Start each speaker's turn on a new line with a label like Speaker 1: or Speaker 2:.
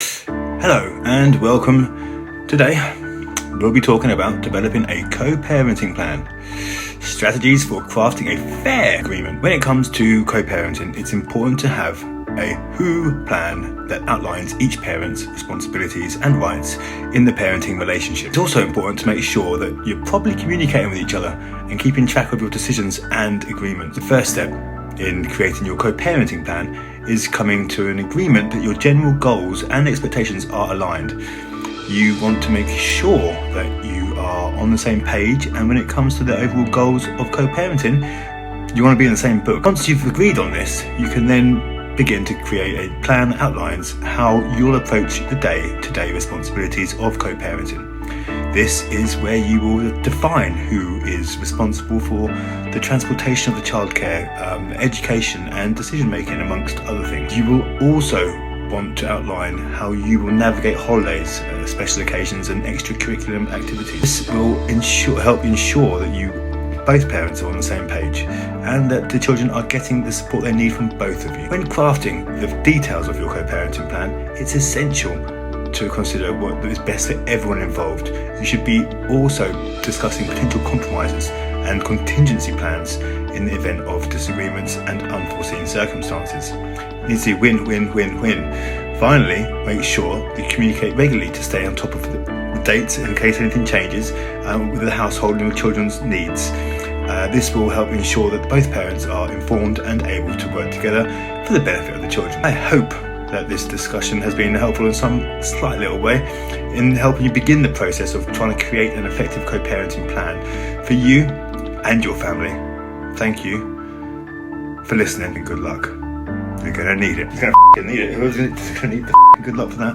Speaker 1: Hello and welcome. Today we'll be talking about developing a co-parenting plan, strategies for crafting a fair agreement. When it comes to co-parenting, it's important to have a who plan that outlines each parent's responsibilities and rights in the parenting relationship. It's also important to make sure that you're properly communicating with each other and keeping track of your decisions and agreements. The first step in creating your co-parenting plan is coming to an agreement that your general goals and expectations are aligned. You want to make sure that you are on the same page, and when it comes to the overall goals of co-parenting, you want to be in the same book. Once you've agreed on this, you can then begin to create a plan that outlines how you'll approach the day-to-day responsibilities of co-parenting. This is where you will define who is responsible for the transportation of the childcare, education and decision making, amongst other things. You will also want to outline how you will navigate holidays, special occasions and extracurricular activities. This will help ensure that both parents are on the same page and that the children are getting the support they need from both of you. When crafting the details of your co-parenting plan, it's essential to consider what is best for everyone involved. You should be also discussing potential compromises and contingency plans in the event of disagreements and unforeseen circumstances. It needs to be win, win, win, win. Finally, make sure you communicate regularly to stay on top of the dates in case anything changes with the household and your children's needs. This will help ensure that both parents are informed and able to work together for the benefit of the children. I hope that this discussion has been helpful in some slight little way in helping you begin the process of trying to create an effective co-parenting plan for you and your family. Thank you for listening and good luck. You're going to need it. You're going to need it. Who's going to need the good luck for that?